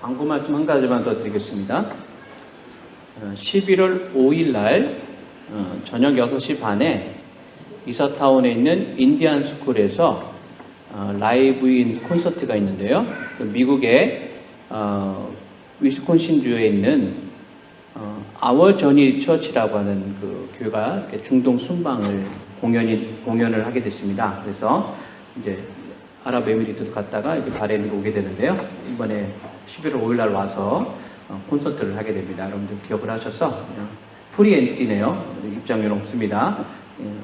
광고 말씀 한 가지만 더 드리겠습니다. 11월 5일 날 저녁 6시 반에 이사타운에 있는 인디안 스쿨에서 라이브인 콘서트가 있는데요. 미국의 위스콘신주에 있는 아워 저니 처치라고 하는 그 교회가 중동 순방을 공연을 하게 됐습니다. 그래서 이제 아랍에미리트도 갔다가 이제 바레인으로 오게 되는데요. 이번에 11월 5일 날 와서 콘서트를 하게 됩니다. 여러분들 기억을 하셔서 프리 엔트리네요. 입장료는 없습니다.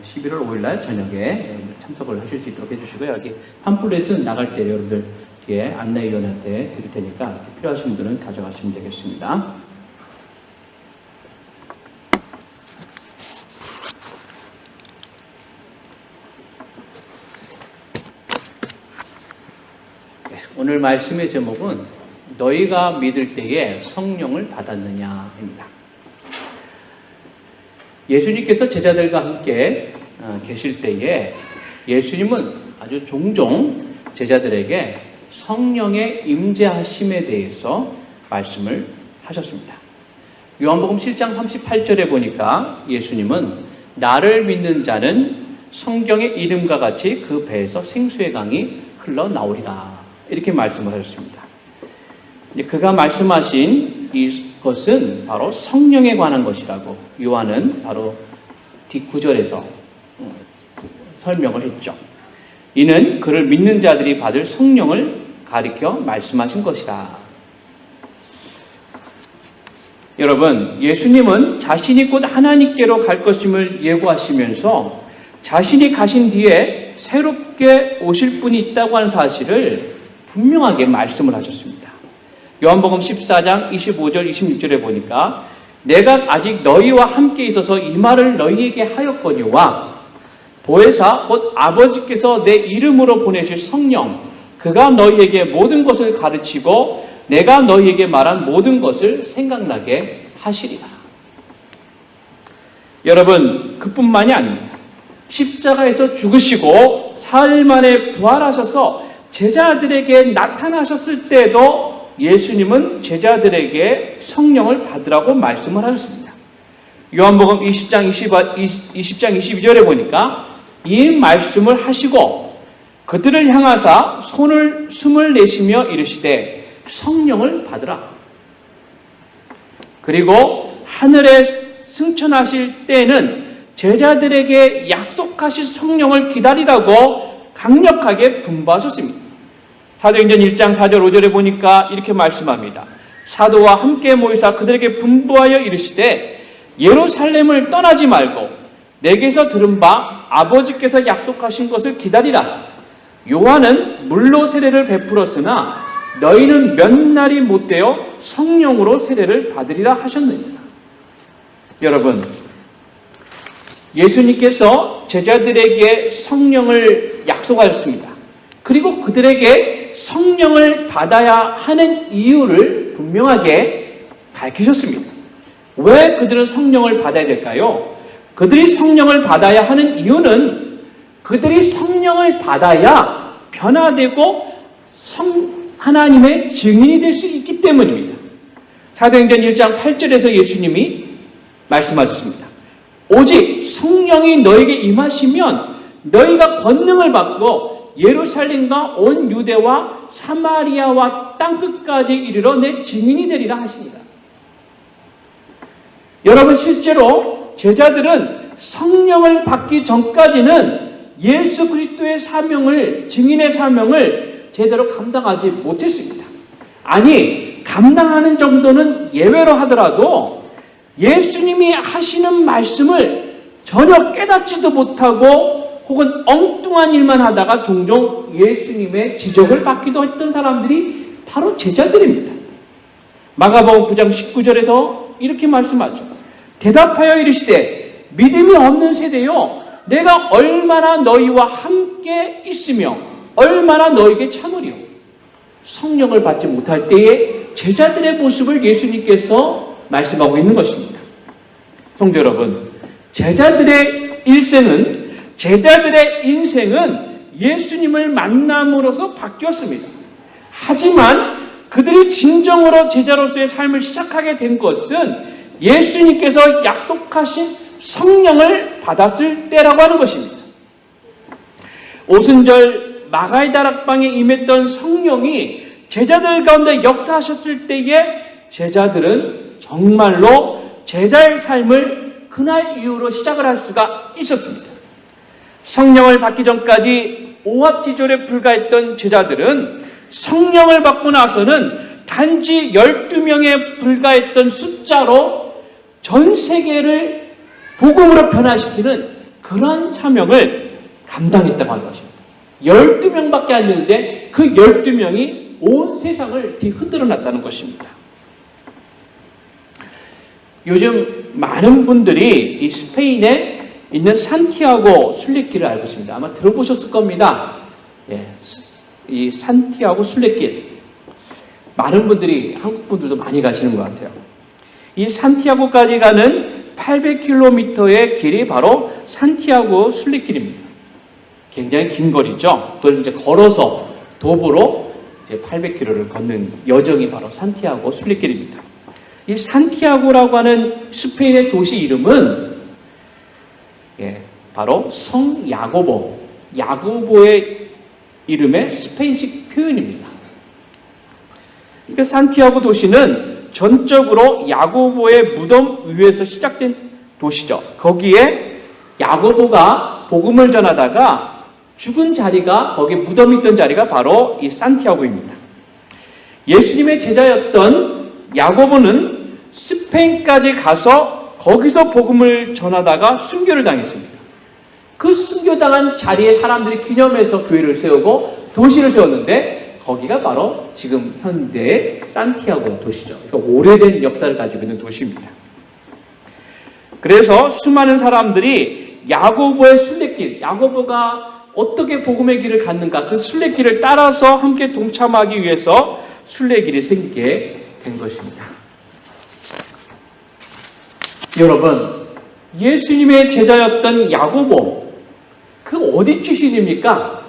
11월 5일 날 저녁에 참석을 하실 수 있도록 해주시고요. 여기 팜플렛은 나갈 때 여러분들 뒤에 안내위원한테 드릴 테니까 필요하신 분들은 가져가시면 되겠습니다. 오늘 말씀의 제목은 너희가 믿을 때에 성령을 받았느냐입니다. 예수님께서 제자들과 함께 계실 때에 예수님은 아주 종종 제자들에게 성령의 임재하심에 대해서 말씀을 하셨습니다. 요한복음 7장 38절에 보니까 예수님은 나를 믿는 자는 성경의 이름과 같이 그 배에서 생수의 강이 흘러나오리라 이렇게 말씀을 하셨습니다. 그가 말씀하신 이것은 바로 성령에 관한 것이라고 요한은 바로 뒷구절에서 설명을 했죠. 이는 그를 믿는 자들이 받을 성령을 가리켜 말씀하신 것이다. 여러분, 예수님은 자신이 곧 하나님께로 갈 것임을 예고하시면서 자신이 가신 뒤에 새롭게 오실 분이 있다고 하는 사실을 분명하게 말씀을 하셨습니다. 요한복음 14장 25절 26절에 보니까 내가 아직 너희와 함께 있어서 이 말을 너희에게 하였거니와 보혜사 곧 아버지께서 내 이름으로 보내실 성령 그가 너희에게 모든 것을 가르치고 내가 너희에게 말한 모든 것을 생각나게 하시리라. 여러분, 그뿐만이 아닙니다. 십자가에서 죽으시고 사흘 만에 부활하셔서 제자들에게 나타나셨을 때도 예수님은 제자들에게 성령을 받으라고 말씀을 하셨습니다. 요한복음 20장 22절에 보니까 이 말씀을 하시고 그들을 향하사 숨을 내쉬며 이르시되 성령을 받으라. 그리고 하늘에 승천하실 때는 제자들에게 약속하실 성령을 기다리라고 강력하게 분부하셨습니다. 사도행전 1장 4절 5절에 보니까 이렇게 말씀합니다. 사도와 함께 모이사 그들에게 분부하여 이르시되 예루살렘을 떠나지 말고 내게서 들은 바 아버지께서 약속하신 것을 기다리라. 요한은 물로 세례를 베풀었으나 너희는 몇 날이 못되어 성령으로 세례를 받으리라 하셨느니라. 여러분, 예수님께서 제자들에게 성령을 약속하셨습니다. 그리고 그들에게 성령을 받아야 하는 이유를 분명하게 밝히셨습니다. 왜 그들은 성령을 받아야 될까요? 그들이 성령을 받아야 하는 이유는 그들이 성령을 받아야 변화되고 하나님의 증인이 될 수 있기 때문입니다. 사도행전 1장 8절에서 예수님이 말씀하셨습니다. 오직 성령이 너에게 임하시면 너희가 권능을 받고 예루살렘과 온 유대와 사마리아와 땅끝까지 이르러 내 증인이 되리라 하시니라. 여러분, 실제로 제자들은 성령을 받기 전까지는 예수 그리스도의 사명을, 증인의 사명을 제대로 감당하지 못했습니다. 아니, 감당하는 정도는 예외로 하더라도 예수님이 하시는 말씀을 전혀 깨닫지도 못하고 혹은 엉뚱한 일만 하다가 종종 예수님의 지적을 받기도 했던 사람들이 바로 제자들입니다. 마가복음 9장 19절에서 이렇게 말씀하죠. 대답하여 이르시되 믿음이 없는 세대요 내가 얼마나 너희와 함께 있으며 얼마나 너희에게 참으리요. 성령을 받지 못할 때에 제자들의 모습을 예수님께서 말씀하고 있는 것입니다. 성도 여러분, 제자들의 인생은 예수님을 만남으로써 바뀌었습니다. 하지만 그들이 진정으로 제자로서의 삶을 시작하게 된 것은 예수님께서 약속하신 성령을 받았을 때라고 하는 것입니다. 오순절 마가의 다락방에 임했던 성령이 제자들 가운데 역사하셨을 때에 제자들은 정말로 제자의 삶을 그날 이후로 시작을 할 수가 있었습니다. 성령을 받기 전까지 오합지졸에 불과했던 제자들은 성령을 받고 나서는 단지 12명에 불과했던 숫자로 전 세계를 복음으로 변화시키는 그런 사명을 감당했다고 하는 것입니다. 12명밖에 안 되는데 그 12명이 온 세상을 뒤흔들어 놨다는 것입니다. 요즘 많은 분들이 이 스페인에 있는 산티아고 순례길을 알고 있습니다. 아마 들어보셨을 겁니다. 예, 이 산티아고 순례길. 많은 분들이, 한국 분들도 많이 가시는 것 같아요. 이 산티아고까지 가는 800km의 길이 바로 산티아고 순례길입니다. 굉장히 긴 거리죠. 그걸 이제 걸어서 도보로 이제 800km를 걷는 여정이 바로 산티아고 순례길입니다. 이 산티아고라고 하는 스페인의 도시 이름은 바로 성 야고보의 이름의 스페인식 표현입니다. 그러니까 산티아고 도시는 전적으로 야고보의 무덤 위에서 시작된 도시죠. 거기에 야고보가 복음을 전하다가 죽은 자리가, 거기에 무덤이 있던 자리가 바로 이 산티아고입니다. 예수님의 제자였던 야고보는 스페인까지 가서 거기서 복음을 전하다가 순교를 당했습니다. 그 순교당한 자리에 사람들이 기념해서 교회를 세우고 도시를 세웠는데 거기가 바로 지금 현대의 산티아고 도시죠. 그러니까 오래된 역사를 가지고 있는 도시입니다. 그래서 수많은 사람들이 야고보의 순례길, 야고보가 어떻게 복음의 길을 갔는가, 그 순례길을 따라서 함께 동참하기 위해서 순례길이 생기게 된 것입니다. 여러분, 예수님의 제자였던 야고보, 그 어디 출신입니까?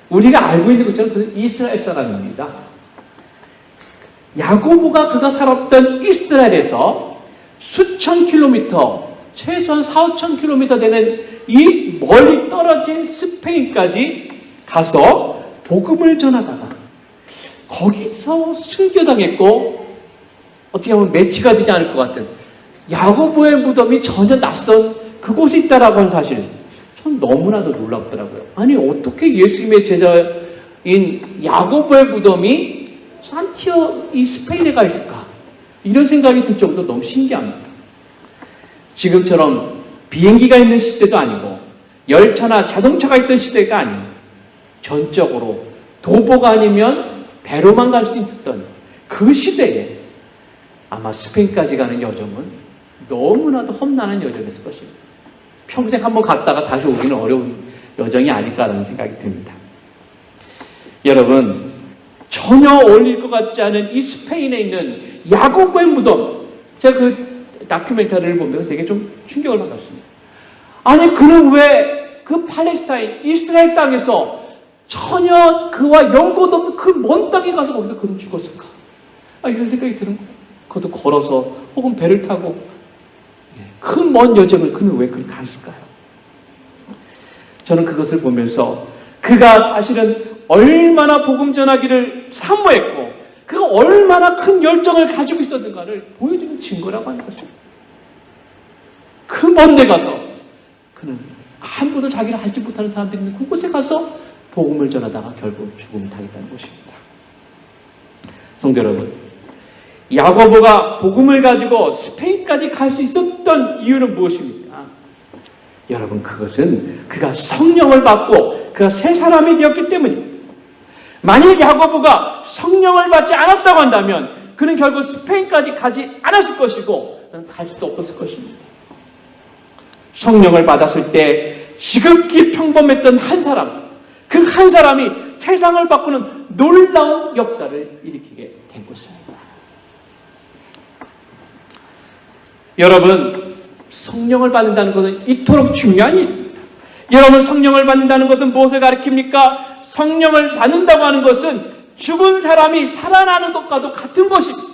우리가 알고 있는 것처럼 그는 이스라엘 사람입니다. 야고보가 그가 살았던 이스라엘에서 수천 킬로미터, 최소한 4,5천 킬로미터 되는 이 멀리 떨어진 스페인까지 가서 복음을 전하다가 거기서 순교당했고 어떻게 보면 매치가 되지 않을 것 같은 야고보의 무덤이 전혀 낯선 그곳에 있다라고 하는 사실, 전 너무나도 놀랍더라고요. 아니 어떻게 예수님의 제자인 야고보의 무덤이 이 스페인에 가 있을까? 이런 생각이 들 정도로 너무 신기합니다. 지금처럼 비행기가 있는 시대도 아니고 열차나 자동차가 있던 시대가 아니고 전적으로 도보가 아니면 배로만 갈 수 있었던 그 시대에 아마 스페인까지 가는 여정은 너무나도 험난한 여정이었을 것입니다. 평생 한번 갔다가 다시 오기는 어려운 여정이 아닐까라는 생각이 듭니다. 여러분, 전혀 어울릴 것 같지 않은 이 스페인에 있는 야고보의 무덤, 제가 그 다큐멘터리를 보면서 되게 좀 충격을 받았습니다. 아니 그는 왜 그 팔레스타인, 이스라엘 땅에서 전혀 그와 연고도 없는 그 먼 땅에 가서 거기서 그는 죽었을까? 이런 생각이 드는 거예요. 그것도 걸어서 혹은 배를 타고 그 먼 여정을 그는 왜 그렇게 갔을까요? 저는 그것을 보면서 그가 사실은 얼마나 복음 전하기를 사모했고 그가 얼마나 큰 열정을 가지고 있었는가를 보여주는 증거라고 하는 것입니다. 그 먼 데 가서 그는 아무도 자기를 알지 못하는 사람들이 있는 그곳에 가서 복음을 전하다가 결국 죽음을 당했다는 것입니다. 성도 여러분, 야고보가 복음을 가지고 스페인까지 갈 수 있었던 이유는 무엇입니까? 여러분, 그것은 그가 성령을 받고 그가 새 사람이 되었기 때문입니다. 만약 야고보가 성령을 받지 않았다고 한다면 그는 결국 스페인까지 가지 않았을 것이고 갈 수도 없었을 것입니다. 성령을 받았을 때 지극히 평범했던 한 사람, 그 한 사람이 세상을 바꾸는 놀라운 역사를 일으키게 된 것입니다. 여러분, 성령을 받는다는 것은 이토록 중요한 일입니다. 여러분, 성령을 받는다는 것은 무엇을 가리킵니까? 성령을 받는다고 하는 것은 죽은 사람이 살아나는 것과도 같은 것입니다.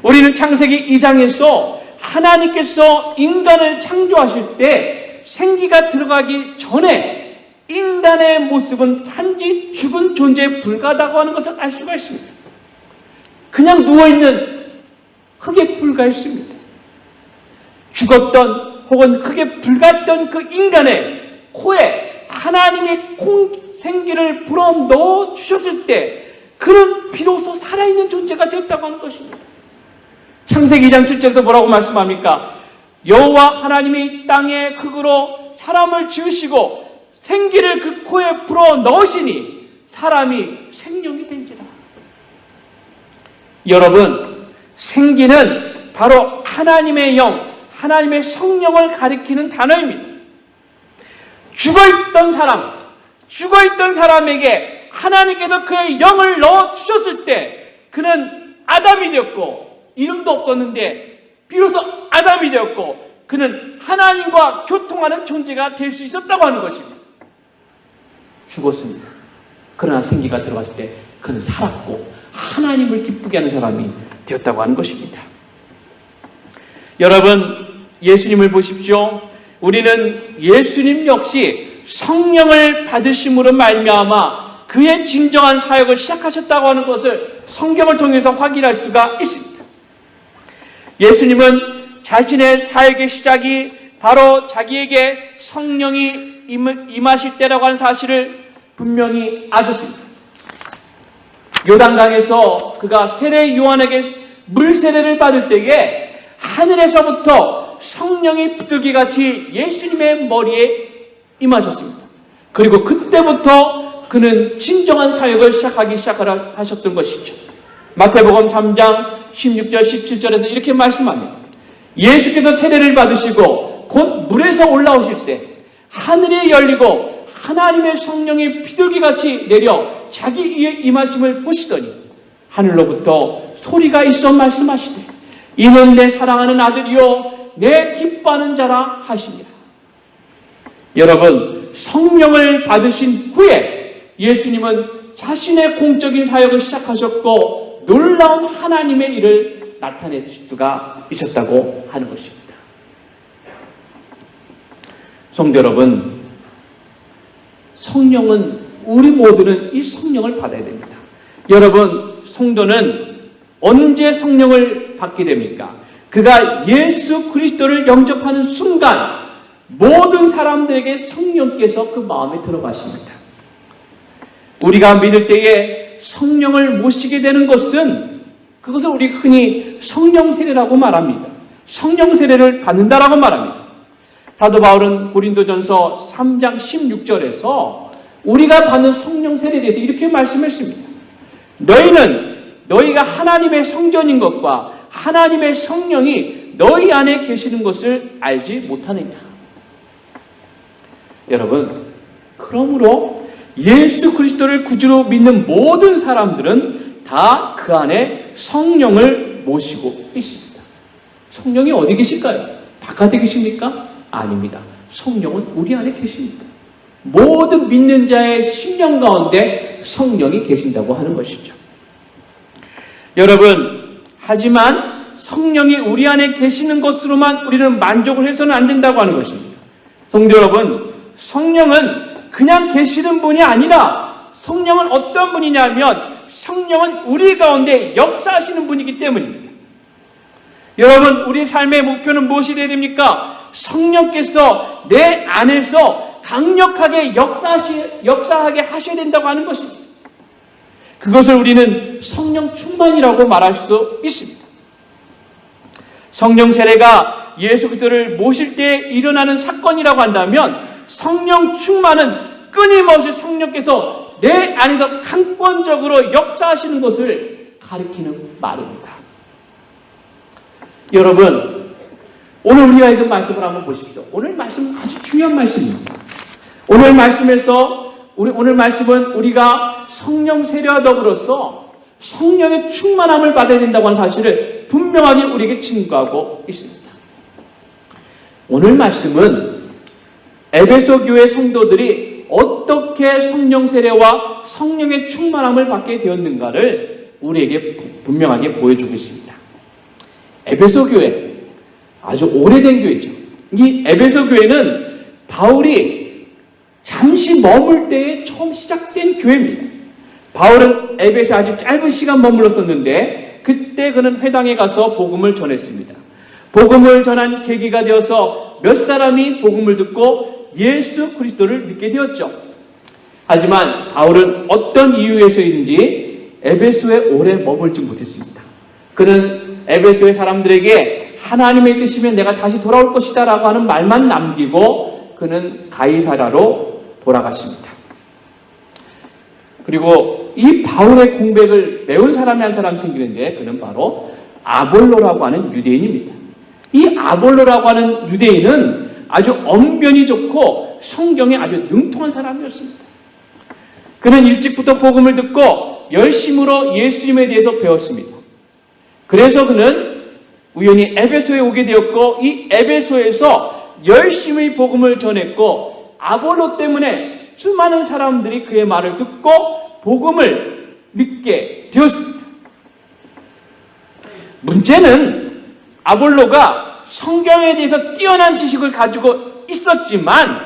우리는 창세기 2장에서 하나님께서 인간을 창조하실 때 생기가 들어가기 전에 인간의 모습은 단지 죽은 존재에 불과하다고 하는 것을 알 수가 있습니다. 그냥 누워있는 흙에 불과했습니다. 죽었던 혹은 흙에 불과했던 그 인간의 코에 하나님이 생기를 불어넣어 주셨을 때 그는 비로소 살아있는 존재가 되었다고 하는 것입니다. 창세기 2장 7절에서 뭐라고 말씀합니까? 여호와 하나님이 땅의 흙으로 사람을 지으시고 생기를 그 코에 불어넣으시니 사람이 생명이 된지라. 여러분, 생기는 바로 하나님의 영, 하나님의 성령을 가리키는 단어입니다. 죽어있던 사람에게 하나님께서 그의 영을 넣어주셨을 때 그는 아담이 되었고, 이름도 없었는데 비로소 아담이 되었고, 그는 하나님과 교통하는 존재가 될 수 있었다고 하는 것입니다. 죽었습니다. 그러나 생기가 들어갔을 때 그는 살았고 하나님을 기쁘게 하는 사람이 되었다고 하는 것입니다. 여러분, 예수님을 보십시오. 우리는 예수님 역시 성령을 받으심으로 말미암아 그의 진정한 사역을 시작하셨다고 하는 것을 성경을 통해서 확인할 수가 있습니다. 예수님은 자신의 사역의 시작이 바로 자기에게 성령이 임하실 때라고 하는 사실을 분명히 아셨습니다. 요단강에서 그가 세례 요한에게 물 세례를 받을 때에 하늘에서부터 성령이 비둘기같이 예수님의 머리에 임하셨습니다. 그리고 그때부터 그는 진정한 사역을 시작하셨던 것이죠. 마태복음 3장 16절 17절에서 이렇게 말씀합니다. 예수께서 세례를 받으시고 곧 물에서 올라오실새 하늘이 열리고 하나님의 성령이 비둘기같이 내려 자기 위에 임하심을 보시더니 하늘로부터 소리가 있어 말씀하시되 이는 내 사랑하는 아들이요 내 기뻐하는 자라 하시니라. 여러분, 성령을 받으신 후에 예수님은 자신의 공적인 사역을 시작하셨고 놀라운 하나님의 일을 나타내실 수가 있었다고 하는 것입니다. 성도 여러분, 성령은 우리 모두는 이 성령을 받아야 됩니다. 여러분, 성도는 언제 성령을 받게 됩니까? 그가 예수 그리스도를 영접하는 순간 모든 사람들에게 성령께서 그 마음에 들어가십니다. 우리가 믿을 때에 성령을 모시게 되는 것은 그것을 우리 흔히 성령 세례라고 말합니다. 성령 세례를 받는다라고 말합니다. 사도 바울은 고린도전서 3장 16절에서 우리가 받는 성령 세례에 대해서 이렇게 말씀했습니다. 너희가 하나님의 성전인 것과 하나님의 성령이 너희 안에 계시는 것을 알지 못하느냐. 여러분, 그러므로 예수 그리스도를 구주로 믿는 모든 사람들은 다 그 안에 성령을 모시고 있습니다. 성령이 어디 계실까요? 바깥에 계십니까? 아닙니다. 성령은 우리 안에 계십니다. 모든 믿는 자의 심령 가운데 성령이 계신다고 하는 것이죠. 여러분, 하지만 성령이 우리 안에 계시는 것으로만 우리는 만족을 해서는 안 된다고 하는 것입니다. 성도 여러분, 성령은 그냥 계시는 분이 아니라 성령은 어떤 분이냐면 성령은 우리 가운데 역사하시는 분이기 때문입니다. 여러분, 우리 삶의 목표는 무엇이 되어야 됩니까? 성령께서 내 안에서 강력하게 역사하게 하셔야 된다고 하는 것입니다. 그것을 우리는 성령 충만이라고 말할 수 있습니다. 성령 세례가 예수 그리스도를 모실 때 일어나는 사건이라고 한다면 성령 충만은 끊임없이 성령께서 내 안에서 강권적으로 역사하시는 것을 가리키는 말입니다. 여러분, 오늘 우리가 읽은 말씀을 한번 보십시오. 오늘 말씀은 아주 중요한 말씀입니다. 오늘 말씀은 우리가 성령 세례와 더불어서 성령의 충만함을 받아야 된다고 하는 사실을 분명하게 우리에게 증거하고 있습니다. 오늘 말씀은 에베소 교회 성도들이 어떻게 성령 세례와 성령의 충만함을 받게 되었는가를 우리에게 분명하게 보여주고 있습니다. 에베소 교회, 아주 오래된 교회죠. 이 에베소 교회는 바울이 잠시 머물 때에 처음 시작된 교회입니다. 바울은 에베소에 아주 짧은 시간 머물렀었는데 그때 그는 회당에 가서 복음을 전했습니다. 복음을 전한 계기가 되어서 몇 사람이 복음을 듣고 예수 그리스도를 믿게 되었죠. 하지만 바울은 어떤 이유에서인지 에베소에 오래 머물지 못했습니다. 그는 에베소의 사람들에게 하나님의 뜻이면 내가 다시 돌아올 것이다 라고 하는 말만 남기고 그는 가이사라로 돌아갔습니다. 그리고 이 바울의 공백을 메운 사람이 한 사람 생기는데 그는 바로 아볼로라고 하는 유대인입니다. 이 아볼로라고 하는 유대인은 아주 언변이 좋고 성경에 아주 능통한 사람이었습니다. 그는 일찍부터 복음을 듣고 열심으로 예수님에 대해서 배웠습니다. 그래서 그는 우연히 에베소에 오게 되었고 이 에베소에서 열심히 복음을 전했고 아볼로 때문에 수많은 사람들이 그의 말을 듣고 복음을 믿게 되었습니다. 문제는 아볼로가 성경에 대해서 뛰어난 지식을 가지고 있었지만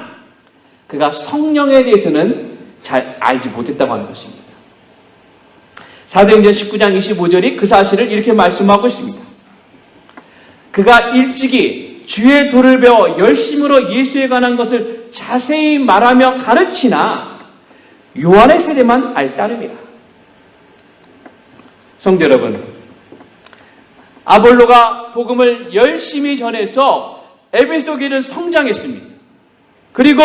그가 성령에 대해서는 잘 알지 못했다고 하는 것입니다. 사도행전 19장 25절이 그 사실을 이렇게 말씀하고 있습니다. 그가 일찍이 주의 도를 배워 열심으로 예수에 관한 것을 자세히 말하며 가르치나 요한의 세례만 알 따름이라. 성도 여러분, 아볼로가 복음을 열심히 전해서 에베소 교회는 성장했습니다. 그리고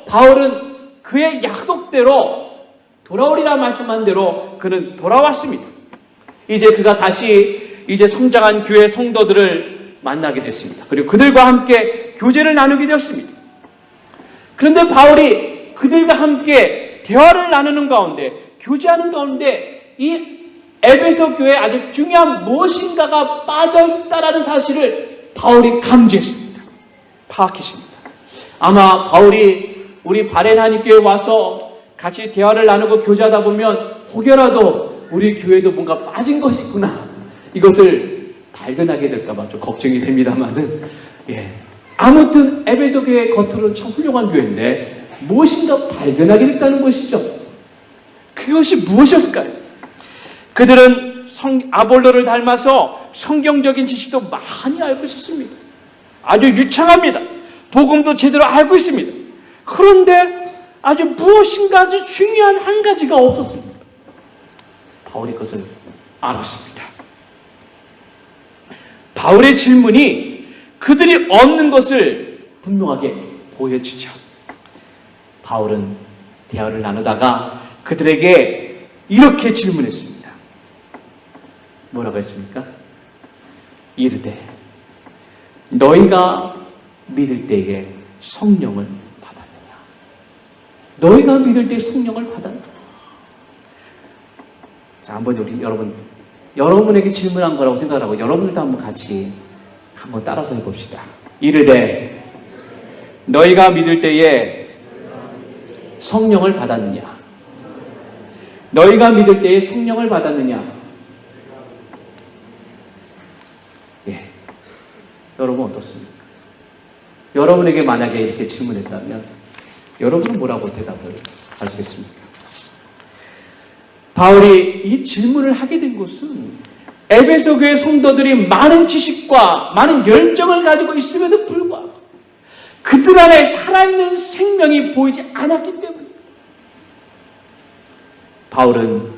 바울은 그의 약속대로 돌아오리라 말씀한 대로 그는 돌아왔습니다. 이제 그가 다시 성장한 교회 성도들을 만나게 됐습니다. 그리고 그들과 함께 교제를 나누게 되었습니다. 그런데 바울이 그들과 함께 대화를 나누는 가운데, 교제하는 가운데 이 에베소 교회에 아주 중요한 무엇인가가 빠져있다라는 사실을 바울이 감지했습니다. 파악했습니다. 아마 바울이 우리 바레나니 교회에 와서 같이 대화를 나누고 교제하다 보면 혹여라도 우리 교회도 뭔가 빠진 것이 있구나, 이것을 발견하게 될까봐 좀 걱정이 됩니다만은, 아무튼 에베소 교회 겉으로는 참 훌륭한 교회인데 무엇인가 발견하게 됐다는 것이죠. 그것이 무엇이었을까요? 그들은 아볼로를 닮아서 성경적인 지식도 많이 알고 있었습니다. 아주 유창합니다. 복음도 제대로 알고 있습니다. 그런데 아주 무엇인가 아주 중요한 한 가지가 없었습니다. 바울이 그것을 알았습니다. 바울의 질문이 그들이 얻는 것을 분명하게 보여주죠. 바울은 대화를 나누다가 그들에게 이렇게 질문했습니다. 뭐라고 했습니까? 이르되 너희가 믿을 때에 성령을 받았느냐? 너희가 믿을 때 성령을 받았느냐? 자, 한번 우리 여러분에게 질문한 거라고 생각하고 여러분들도 한번 같이 한번 따라서 해봅시다. 이르되 너희가 믿을 때에 성령을 받았느냐? 너희가 믿을 때에 성령을 받았느냐? 여러분 어떻습니까? 여러분에게 만약에 이렇게 질문했다면 여러분은 뭐라고 대답을 하시겠습니까? 바울이 이 질문을 하게 된 것은 에베소 교회 성도들이 많은 지식과 많은 열정을 가지고 있음에도 불구하고 그들 안에 살아있는 생명이 보이지 않았기 때문입니다. 바울은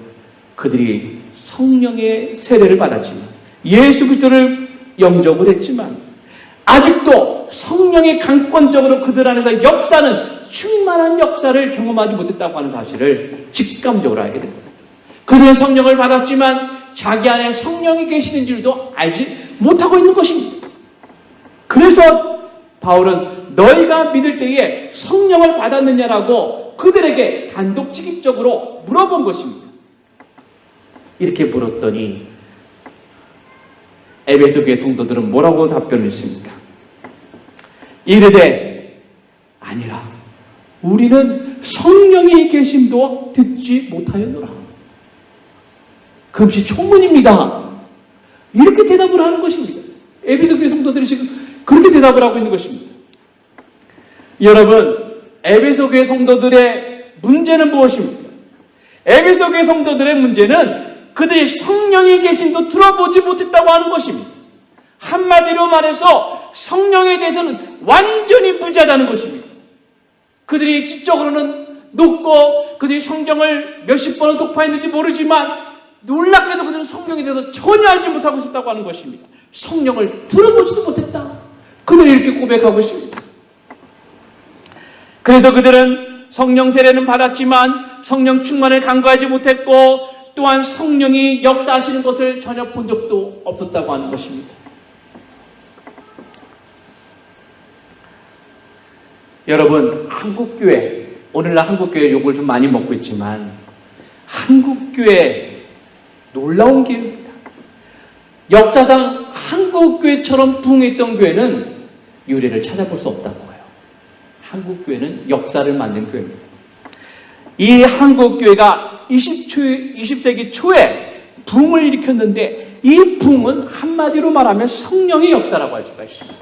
그들이 성령의 세례를 받았지만 예수 그리스도를 영접을 했지만 아직도 성령이 강권적으로 그들 안에서 역사는 충만한 역사를 경험하지 못했다고 하는 사실을 직감적으로 알게 됩니다. 그들은 성령을 받았지만 자기 안에 성령이 계시는 줄도 알지 못하고 있는 것입니다. 그래서 바울은 너희가 믿을 때에 성령을 받았느냐라고 그들에게 단독직입적으로 물어본 것입니다. 이렇게 물었더니 에베소 교회 성도들은 뭐라고 답변을 했습니까? 이르되 아니라 우리는 성령의 계심도 듣지 못하였노라. 금시초문입니다. 이렇게 대답을 하는 것입니다. 에베소 교회 성도들이 지금 그렇게 대답을 하고 있는 것입니다. 여러분, 에베소 교회 성도들의 문제는 무엇입니까? 에베소 교회 성도들의 문제는 그들이 성령의 계심도 들어보지 못했다고 하는 것입니다. 한마디로 말해서 성령에 대해서는 완전히 무지하다는 것입니다. 그들이 지적으로는 높고 그들이 성경을 몇십 번을 독파했는지 모르지만 놀랍게도 그들은 성령에 대해서 전혀 알지 못하고 있었다고 하는 것입니다. 성령을 들어보지도 못했다. 그들이 이렇게 고백하고 있습니다. 그래서 그들은 성령 세례는 받았지만 성령 충만을 간구하지 못했고 또한 성령이 역사하시는 것을 전혀 본 적도 없었다고 하는 것입니다. 여러분, 한국교회, 오늘날 한국교회 욕을 좀 많이 먹고 있지만 한국교회 놀라운 교회입니다. 역사상 한국교회처럼 부흥했던 교회는 유래를 찾아볼 수 없다고 해요. 한국교회는 역사를 만든 교회입니다. 이 한국교회가 20세기 초에 부흥을 일으켰는데 이 부흥은 한마디로 말하면 성령의 역사라고 할 수가 있습니다.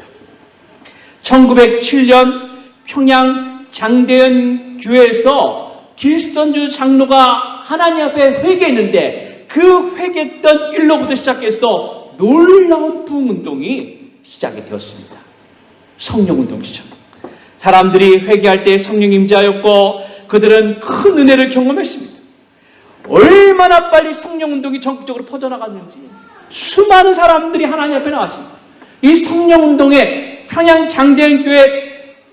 1907년 평양 장대현 교회에서 길선주 장로가 하나님 앞에 회개했는데 그 회개했던 일로부터 시작해서 놀라운 부흥운동이 시작이 되었습니다. 성령운동이죠. 사람들이 회개할 때 성령 임재하였고 그들은 큰 은혜를 경험했습니다. 얼마나 빨리 성령운동이 전국적으로 퍼져나갔는지 수많은 사람들이 하나님 앞에 나왔습니다. 이 성령운동에 평양 장대현 교회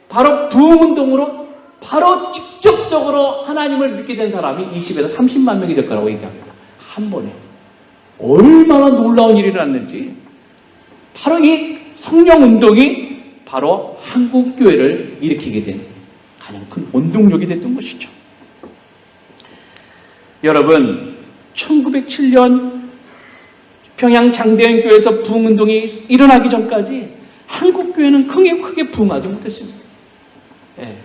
바로 부흥운동으로 바로 직접적으로 하나님을 믿게 된 사람이 20에서 30만 명이 될 거라고 얘기합니다. 한 번에. 얼마나 놀라운 일이 일어났는지 바로 이 성령운동이 바로 한국교회를 일으키게 된 가장 큰 원동력이 됐던 것이죠. 여러분, 1907년 평양 장대현 교회에서 부흥운동이 일어나기 전까지 한국교회는 크게 부흥하지 못했습니다.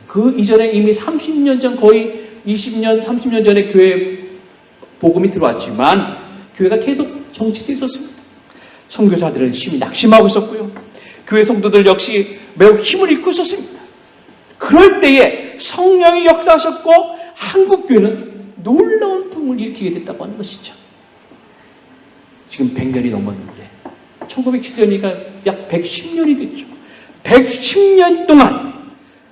그 이전에 이미 30년 전, 거의 20년, 30년 전에 교회 복음이 들어왔지만 교회가 계속 정체되어 있었습니다. 선교사들은 심히 낙심하고 있었고요. 교회 성도들 역시 매우 힘을 잃고 있었습니다. 그럴 때에 성령이 역사하셨고 한국교회는 놀라운 부흥을 일으키게 됐다고 하는 것이죠. 지금 100년이 넘었는데 1907년이니까 약 110년이 됐죠. 110년 동안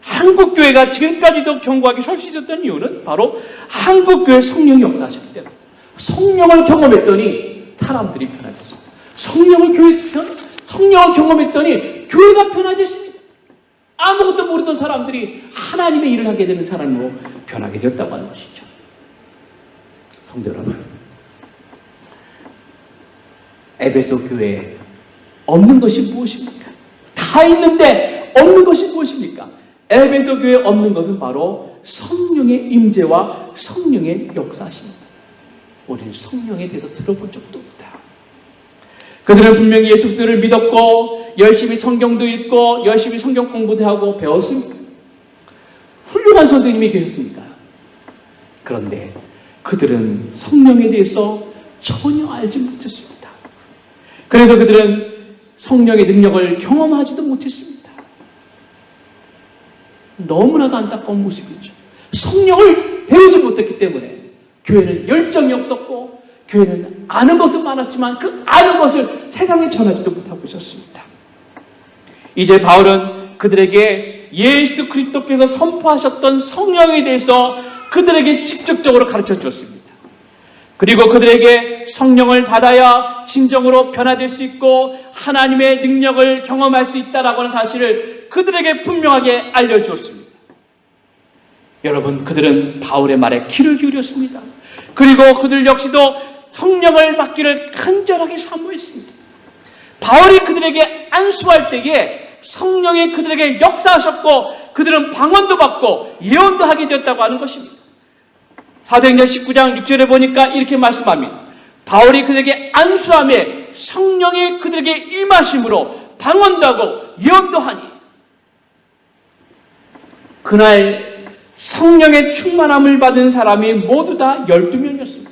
한국교회가 지금까지도 견고하게 설 수 있었던 이유는 바로 한국교회 성령이 역사하셨기 때문에 성령을 경험했더니 사람들이 변화됐습니다. 성령을 경험했더니 교회가 변화됐습니다. 아무것도 모르던 사람들이 하나님의 일을 하게 되는 사람으로 변하게 되었다고 하는 것이죠. 성도 여러분, 에베소 교회에 없는 것이 무엇입니까? 다 있는데 없는 것이 무엇입니까? 에베소 교회에 없는 것은 바로 성령의 임재와 성령의 역사십니다. 우리는 성령에 대해서 들어본 적도 없다. 그들은 분명히 예수 그리스도를 믿었고 열심히 성경도 읽고 열심히 성경 공부도 하고 배웠습니다. 훌륭한 선생님이 계셨습니다. 그런데 그들은 성령에 대해서 전혀 알지 못했습니다. 그래서 그들은 성령의 능력을 경험하지도 못했습니다. 너무나도 안타까운 모습이죠. 성령을 배우지 못했기 때문에 교회는 열정이 없었고 교회는 아는 것은 많았지만 그 아는 것을 세상에 전하지도 못하고 있었습니다. 이제 바울은 그들에게 예수 그리스도께서 선포하셨던 성령에 대해서 그들에게 직접적으로 가르쳐 주었습니다. 그리고 그들에게 성령을 받아야 진정으로 변화될 수 있고 하나님의 능력을 경험할 수 있다라고 하는 사실을 그들에게 분명하게 알려주었습니다. 여러분, 그들은 바울의 말에 귀를 기울였습니다. 그리고 그들 역시도 성령을 받기를 간절하게 사모했습니다. 바울이 그들에게 안수할 때에 성령이 그들에게 역사하셨고 그들은 방언도 받고 예언도 하게 되었다고 하는 것입니다. 사도행전 19장 6절에 보니까 이렇게 말씀합니다. 바울이 그들에게 안수함에 성령이 그들에게 임하심으로 방언도 하고 예언도 하니. 그날 성령의 충만함을 받은 사람이 모두 다 12명이었습니다.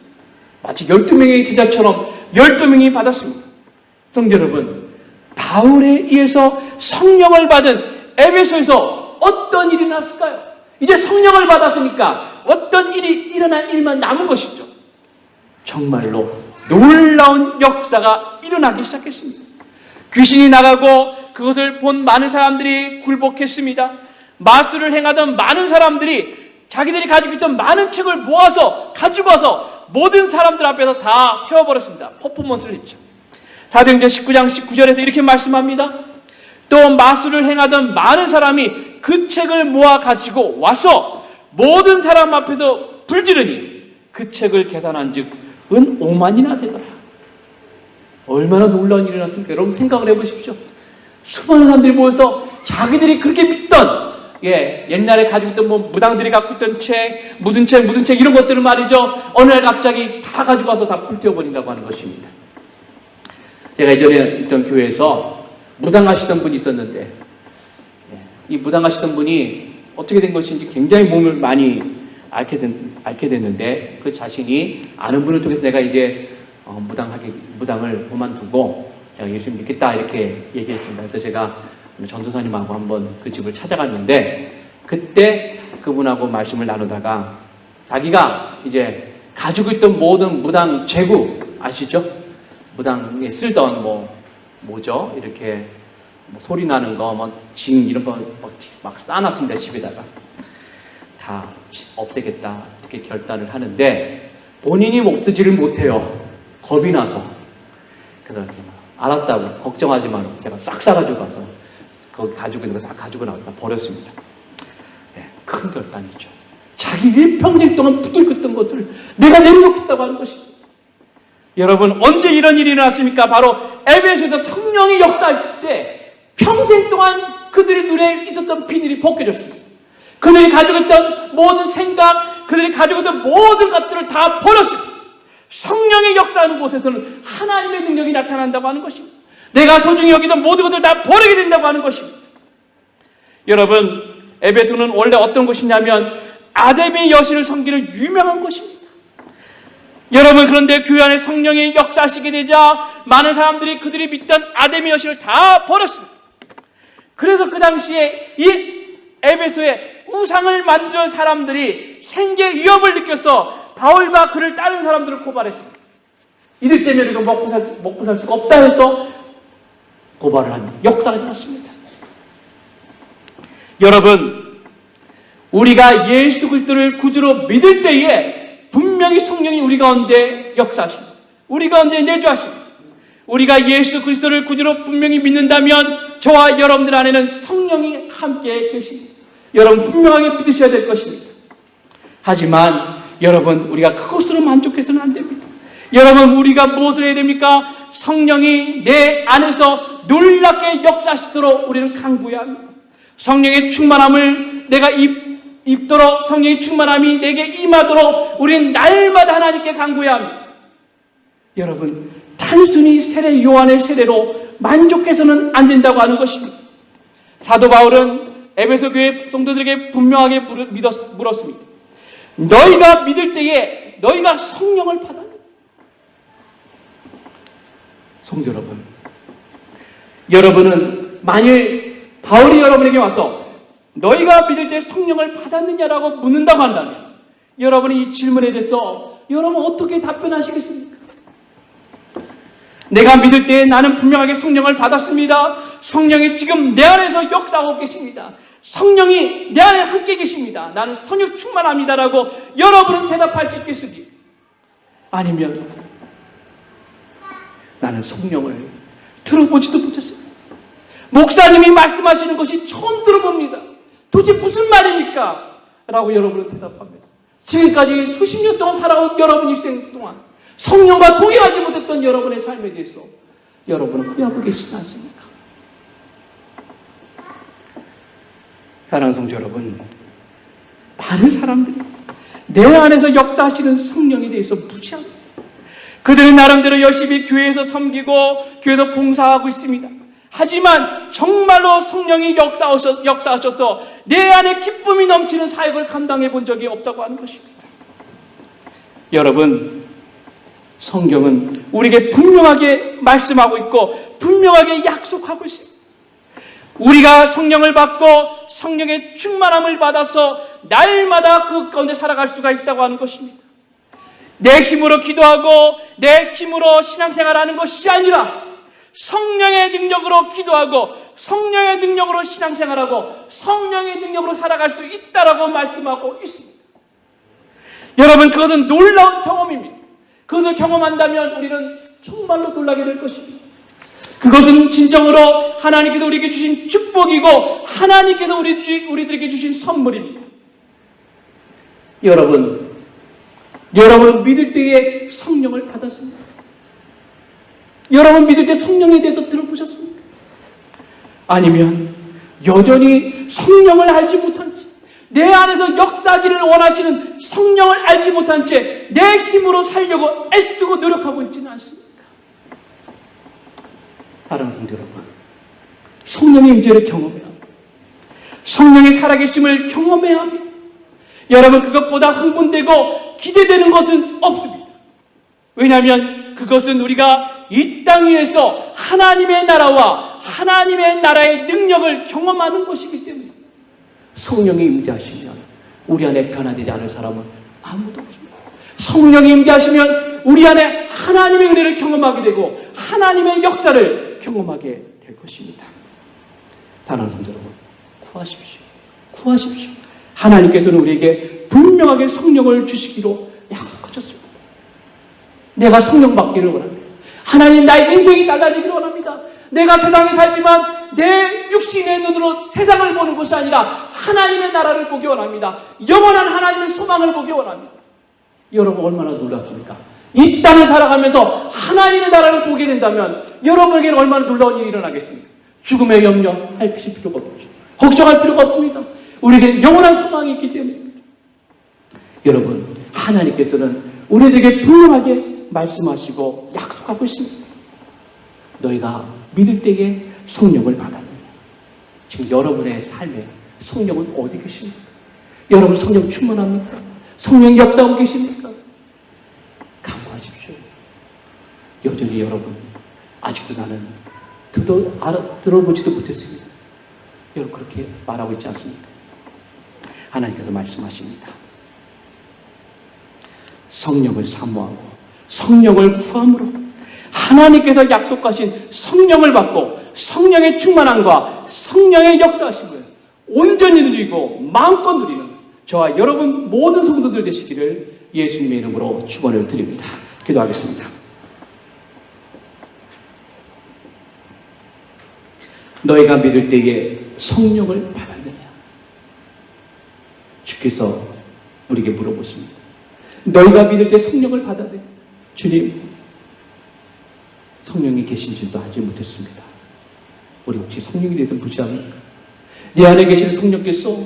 마치 12명의 제자처럼 12명이 받았습니다. 성도 여러분, 바울에 의해서 성령을 받은 에베소에서 어떤 일이 났을까요? 이제 성령을 받았으니까 어떤 일이 일어날 일만 남은 것이죠. 정말로 놀라운 역사가 일어나기 시작했습니다. 귀신이 나가고 그것을 본 많은 사람들이 굴복했습니다. 마술을 행하던 많은 사람들이 자기들이 가지고 있던 많은 책을 모아서 가지고 와서 모든 사람들 앞에서 다 태워버렸습니다. 퍼포먼스를 했죠. 사도행전 19장 19절에서 이렇게 말씀합니다. 또 마술을 행하던 많은 사람이 그 책을 모아 가지고 와서 모든 사람 앞에서 불지르니 그 책을 계산한 즉 은 5만이나 되더라. 얼마나 놀라운 일이 났습니까? 여러분 생각을 해보십시오. 수많은 사람들이 모여서 자기들이 그렇게 믿던 옛날에 가지고 있던 무당들이 갖고 있던 책, 무슨 책 이런 것들을 말이죠. 어느 날 갑자기 다 가지고 와서 다 불태워버린다고 하는 것입니다. 제가 예전에 있던 교회에서 무당하시던 분이 있었는데 이 무당하시던 분이 어떻게 된 것인지 굉장히 몸을 많이 앓게 됐는데 그 자신이 아는 분을 통해서 내가 이제 무당을 그만두고 내가 예수 믿겠다 이렇게 얘기했습니다. 그래서 제가 전도사님하고 한번 그 집을 찾아갔는데 그때 그분하고 말씀을 나누다가 자기가 이제 가지고 있던 모든 무당 재구 아시죠? 무당에 쓰던 뭐죠? 이렇게 소리 나는 거, 징 이런 거 막 쌓아놨습니다. 집에다가 다 없애겠다 이렇게 결단을 하는데 본인이 없애지를 못해요. 겁이 나서. 그래서 알았다고 걱정하지 말고 제가 싹 싸가지고 가서 거기 가지고 있는 거 싹 가지고 나와서 버렸습니다. 큰 결단이죠. 자기 일평생 동안 붙들었던 것을 내가 내려놓겠다고 하는 것입니다. 여러분 언제 이런 일이 일어났습니까? 바로 에베소에서 성령이 역사했을 때 평생 동안 그들의 눈에 있었던 비늘이 벗겨졌습니다. 그들이 가지고 있던 모든 생각, 그들이 가지고 있던 모든 것들을 다 버렸습니다. 성령이 역사하는 곳에서는 하나님의 능력이 나타난다고 하는 것입니다. 내가 소중히 여기던 모든 것을 다 버리게 된다고 하는 것입니다. 여러분, 에베소는 원래 어떤 곳이냐면 아데미 여신을 섬기는 유명한 곳입니다. 여러분, 그런데 교회 안에 성령이 역사하시게 되자 많은 사람들이 그들이 믿던 아데미 여신을 다 버렸습니다. 그래서 그 당시에 이 에베소에 우상을 만든 사람들이 생계 위협을 느껴서 바울과 그를 따른 사람들을 고발했습니다. 이들 때문에 우리가 먹고 살 수가 없다 해서 고발을 한 역사가 일어났습니다. 여러분, 우리가 예수 그리스도를 구주로 믿을 때에 분명히 성령이 우리 가운데 역사하십니다. 우리 가운데 내주하십니다. 우리가 예수 그리스도를 구주로 분명히 믿는다면 저와 여러분들 안에는 성령이 함께 계십니다. 여러분 분명하게 믿으셔야 될 것입니다. 하지만 여러분 우리가 그것으로 만족해서는 안 됩니다. 여러분 우리가 무엇을 해야 됩니까? 성령이 내 안에서 놀랍게 역사하시도록 우리는 간구해야 합니다. 성령의 충만함을 내가 입도록 성령의 충만함이 내게 임하도록 우리는 날마다 하나님께 간구해야 합니다. 여러분 단순히 세례 요한의 세례로 만족해서는 안 된다고 하는 것입니다. 사도 바울은 에베소 교회 성도들에게 분명하게 물었습니다. 너희가 믿을 때에 너희가 성령을 받았느냐? 성도 여러분, 여러분은 만일 바울이 여러분에게 와서 너희가 믿을 때 성령을 받았느냐라고 묻는다고 한다면 여러분이 이 질문에 대해서 여러분 어떻게 답변하시겠습니까? 내가 믿을 때 나는 분명하게 성령을 받았습니다. 성령이 지금 내 안에서 역사하고 계십니다. 성령이 내 안에 함께 계십니다. 나는 성령 충만합니다라고 여러분은 대답할 수 있겠습니까? 아니면 나는 성령을 들어보지도 못했습니다. 목사님이 말씀하시는 것이 처음 들어봅니다. 도대체 무슨 말입니까? 라고 여러분은 대답합니다. 지금까지 수십 년 동안 살아온 여러분 일생 동안 성령과 동행하지 못했던 여러분의 삶에 대해서 여러분은 후회하고 계시지 않습니까? 사랑하는 성도 여러분, 많은 사람들이 내 안에서 역사하시는 성령에 대해서 무시합니다. 그들은 나름대로 열심히 교회에서 섬기고 교회에서 봉사하고 있습니다. 하지만 정말로 성령이 역사하셔서 내 안에 기쁨이 넘치는 사역을 감당해 본 적이 없다고 하는 것입니다. 여러분, 성경은 우리에게 분명하게 말씀하고 있고 분명하게 약속하고 있습니다. 우리가 성령을 받고 성령의 충만함을 받아서 날마다 그 가운데 살아갈 수가 있다고 하는 것입니다. 내 힘으로 기도하고 내 힘으로 신앙생활하는 것이 아니라 성령의 능력으로 기도하고 성령의 능력으로 신앙생활하고 성령의 능력으로 살아갈 수 있다라고 말씀하고 있습니다. 여러분, 그것은 놀라운 경험입니다. 그것을 경험한다면 우리는 정말로 놀라게 될 것입니다. 그것은 진정으로 하나님께서 우리에게 주신 축복이고 하나님께서 우리들에게 주신 선물입니다. 여러분은 믿을 때에 성령을 받았습니다. 여러분 믿을 때 성령에 대해서 들어보셨습니까? 아니면 여전히 성령을 알지 못한 채, 내 안에서 역사하기를 원하시는 성령을 알지 못한 채 내 힘으로 살려고 애쓰고 노력하고 있지는 않습니까? 사랑하는 성도 여러분, 성령의 임재를 경험해야 합니다. 성령의 살아계심을 경험해야 합니다. 여러분, 그것보다 흥분되고 기대되는 것은 없습니다. 왜냐하면 그것은 우리가 이 땅 위에서 하나님의 나라와 하나님의 나라의 능력을 경험하는 것이기 때문에 성령이 임재하시면 우리 안에 변화되지 않을 사람은 아무도 없습니다. 성령이 임재하시면 우리 안에 하나님의 은혜를 경험하게 되고 하나님의 역사를 경험하게 될 것입니다. 사랑하는 성도 여러분, 구하십시오. 하나님께서는 우리에게 분명하게 성령을 주시기로 약속하셨습니다. 내가 성령 받기를 원합니다. 하나님, 나의 인생이 달라지기를 원합니다. 내가 세상에 살지만 내 육신의 눈으로 세상을 보는 것이 아니라 하나님의 나라를 보기 원합니다. 영원한 하나님의 소망을 보기 원합니다. 여러분, 얼마나 놀랍습니까? 이 땅을 살아가면서 하나님의 나라를 보게 된다면 여러분에게는 얼마나 놀라운 일이 일어나겠습니까? 죽음의 염려할 필요가 없죠. 걱정할 필요가 없습니다. 우리에게는 영원한 소망이 있기 때문입니다. 여러분, 하나님께서는 우리에게 분명하게 말씀하시고 약속하고 있습니다. 너희가 믿을 때에 성령을 받았느냐. 지금 여러분의 삶에 성령은 어디 계십니까? 여러분 성령 충만합니까? 성령 역사하고 계십니까? 간구하십시오. 여전히 여러분, 아직도 나는 들어보지도 못했습니다. 여러분 그렇게 말하고 있지 않습니까? 하나님께서 말씀하십니다. 성령을 사모하고 성령을 구함으로 하나님께서 약속하신 성령을 받고 성령의 충만함과 성령의 역사하심을 온전히 누리고 마음껏 누리는 저와 여러분 모든 성도들 되시기를 예수님의 이름으로 축원을 드립니다. 기도하겠습니다. 너희가 믿을 때에 성령을 받았느냐? 주께서 우리에게 물어보십니다. 너희가 믿을 때 성령을 받았느냐? 주님, 성령이 계신 줄도 알지 못했습니다. 우리 혹시 성령에 대해서 무시합니까? 내 안에 계신 성령께서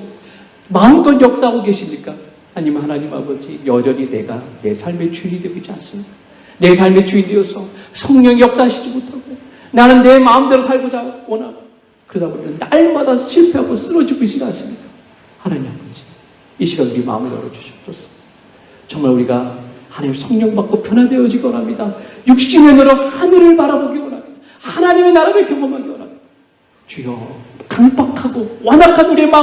마음껏 역사하고 계십니까? 아니면 하나님 아버지, 여전히 내가 내 삶의 주인이 되고 있지 않습니까? 내 삶의 주인이 되어서 성령이 역사하시지 못하고 나는 내 마음대로 살고자 원하고 그러다 보면 날마다 실패하고 쓰러지고 있지 않습니까? 하나님 아버지, 이 시간 우리 마음을 열어주시옵소서. 정말 우리가 하나님 성령 받고 변화되어지기 원합니다. 육신의 눈으로 하늘을 바라보기 원합니다. 하나님의 나라를 경험하기 원합니다. 주여, 강박하고 완악한 우리의 마음